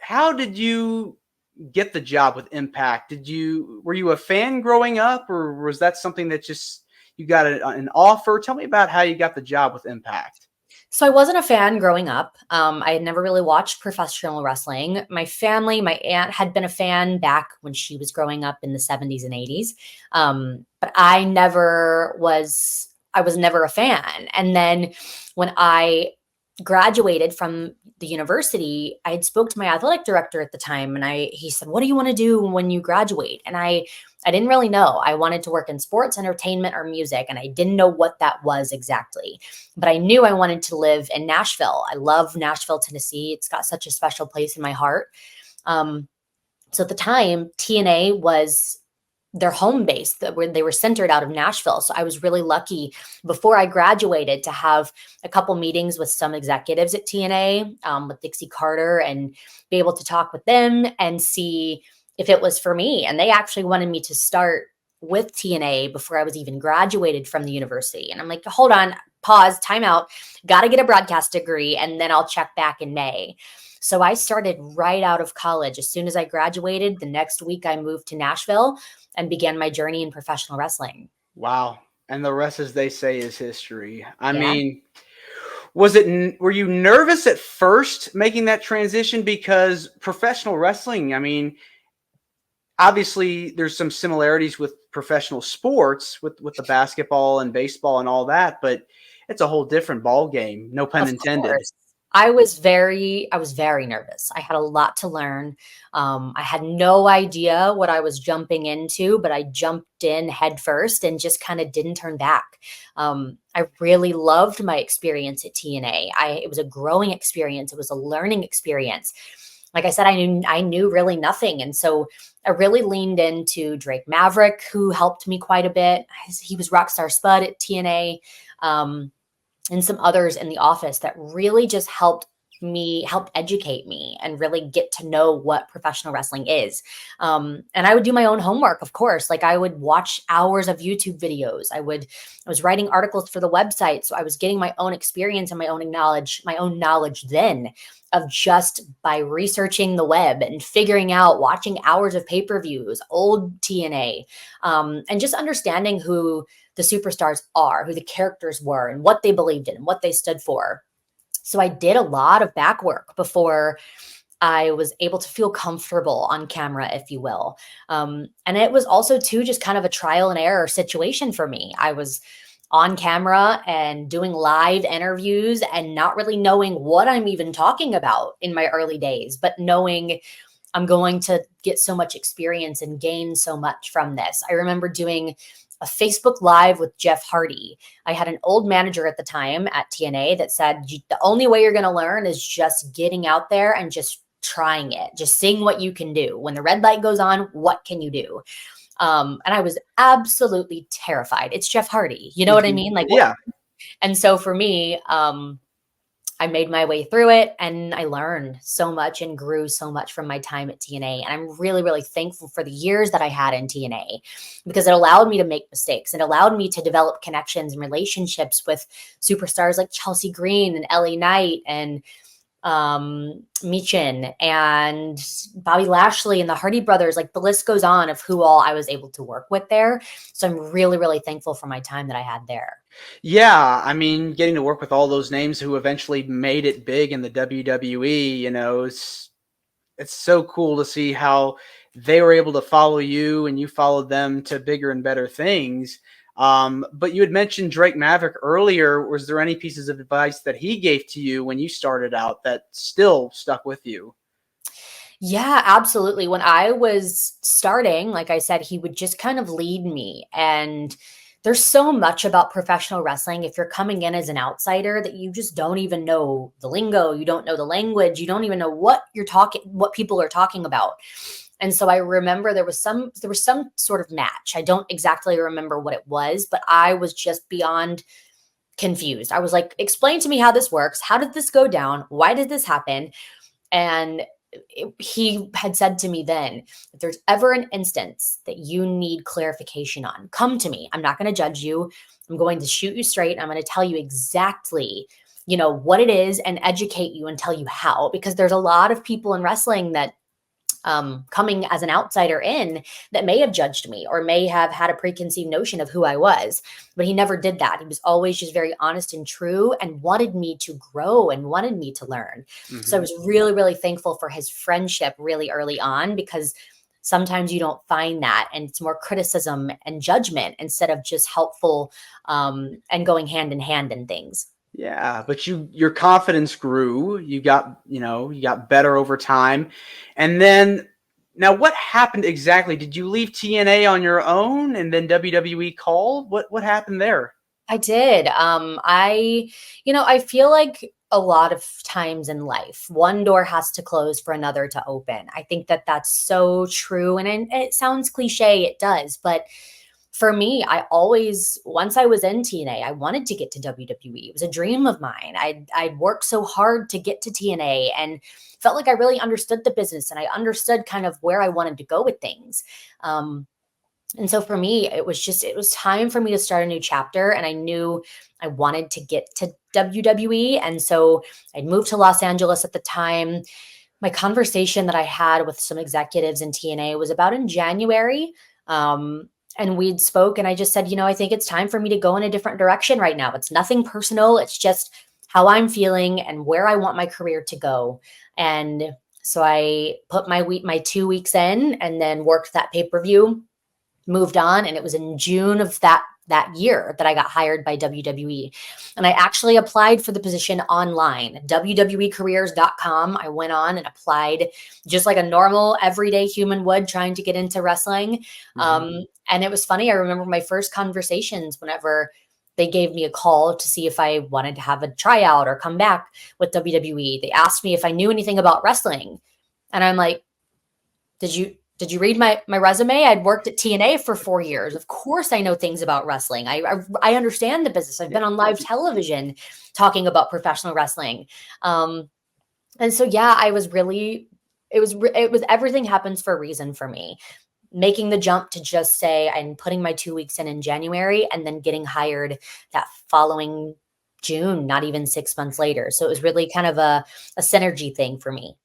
How did you get the job with Impact? Were you a fan growing up, or was that something that just you got an offer? Tell me about how you got the job with Impact. So I wasn't a fan growing up. I had never really watched professional wrestling. My family, my aunt had been a fan back when she was growing up in the 70s and 80s. But I was never a fan. And then when I graduated from the university, I had spoke to my athletic director at the time, and he said, "What do you want to do when you graduate?" And I didn't really know. I wanted to work in sports, entertainment, or music, and I didn't know what that was exactly. But I knew I wanted to live in Nashville. I love Nashville, Tennessee. It's got such a special place in my heart. Um, so at the time, TNA was their home base, where they were centered out of Nashville. So I was really lucky before I graduated to have a couple meetings with some executives at TNA, with Dixie Carter, and be able to talk with them and see if it was for me. And they actually wanted me to start with TNA before I was even graduated from the university. And I'm like, hold on, pause, time out, got to get a broadcast degree, and then I'll check back in May. So I started right out of college. As soon as I graduated, the next week I moved to Nashville and began my journey in professional wrestling. Wow. And the rest, as they say, is history. I Yeah. mean, were you nervous at first making that transition? Because professional wrestling, I mean, obviously there's some similarities with professional sports with the basketball and baseball and all that, but it's a whole different ball game. No pun Of intended. course. I was very nervous. I had a lot to learn. I had no idea what I was jumping into, but I jumped in head first and just kind of didn't turn back. I really loved my experience at TNA. It was a growing experience. It was a learning experience. Like I said, I knew really nothing. And so I really leaned into Drake Maverick, who helped me quite a bit. He was Rockstar Spud at TNA. And some others in the office that really just helped educate me and really get to know what professional wrestling is. And I would do my own homework, of course. Like I would watch hours of YouTube videos. I was writing articles for the website. So I was getting my own experience and my own knowledge then of just by researching the web and figuring out, watching hours of pay-per-views, old TNA, and just understanding who the superstars are, who the characters were, and what they believed in and what they stood for. So I did a lot of back work before I was able to feel comfortable on camera, if you will. And it was also too just kind of a trial and error situation for me. I was on camera and doing live interviews and not really knowing what I'm even talking about in my early days, but knowing I'm going to get so much experience and gain so much from this. I remember doing a Facebook Live with Jeff Hardy. I had an old manager at the time at TNA that said, the only way you're going to learn is just getting out there and just trying it, just seeing what you can do. When the red light goes on, what can you do? And I was absolutely terrified. It's Jeff Hardy. You know what I mean? Like, Yeah. And so for me, I made my way through it and I learned so much and grew so much from my time at TNA. And I'm really, really thankful for the years that I had in TNA because it allowed me to make mistakes. It allowed me to develop connections and relationships with superstars like Chelsea Green and LA Knight and Michin and Bobby Lashley and the Hardy brothers. Like the list goes on of who all I was able to work with there. So I'm really, really thankful for my time that I had there. Yeah, I mean, getting to work with all those names who eventually made it big in the WWE, it's so cool to see how they were able to follow you and you followed them to bigger and better things. But you had mentioned Drake Maverick earlier. Was there any pieces of advice that he gave to you when you started out that still stuck with you? Yeah, absolutely. When I was starting, like I said, he would just kind of lead me. And there's so much about professional wrestling. If you're coming in as an outsider that you just don't even know the lingo, you don't know the language, you don't even know what what people are talking about. And so I remember there was some sort of match. I don't exactly remember what it was, but I was just beyond confused. I was like, explain to me how this works. How did this go down? Why did this happen? And he had said to me then, if there's ever an instance that you need clarification on, come to me. I'm not going to judge you. I'm going to shoot you straight. I'm going to tell you exactly what it is and educate you and tell you how, because there's a lot of people in wrestling that coming as an outsider in that may have judged me or may have had a preconceived notion of who I was, but he never did that. He was always just very honest and true and wanted me to grow and wanted me to learn. So I Hmm. was really, really thankful for his friendship really early on, because sometimes you don't find that, and it's more criticism and judgment instead of just helpful and going hand in hand in things. Yeah, but your confidence grew. You got better over time. And then now what happened exactly? Did you leave TNA on your own and then WWE called? What happened there? I did. I feel like a lot of times in life, one door has to close for another to open. I think that that's so true. And it sounds cliche, it does. But for me, once I was in TNA, I wanted to get to WWE. It was a dream of mine. I'd worked so hard to get to TNA and felt like I really understood the business and I understood kind of where I wanted to go with things. Um, and so for me, it was time for me to start a new chapter. And I knew I wanted to get to WWE. And so I'd moved to Los Angeles at the time. My conversation that I had with some executives in TNA was about in January. And we'd spoke, and I just said, I think it's time for me to go in a different direction right now. It's nothing personal. It's just how I'm feeling and where I want my career to go. And so I put my 2 weeks in and then worked that pay-per-view, moved on, and it was in June of that year that I got hired by WWE. And I actually applied for the position online, wwecareers.com. I went on and applied just like a normal everyday human would, trying to get into wrestling. Hmm. And it was funny. I remember my first conversations whenever they gave me a call to see if I wanted to have a tryout or come back with WWE. They asked me if I knew anything about wrestling. And I'm like, did you read my resume? I'd worked at TNA for 4 years. Of course, I know things about wrestling. I understand the business. I've Yeah. been on live television talking about professional wrestling, um, and so yeah, I was really. It was everything happens for a reason for me. Making the jump to just say I'm putting my 2 weeks in January, and then getting hired that following June, not even 6 months later. So it was really kind of a synergy thing for me.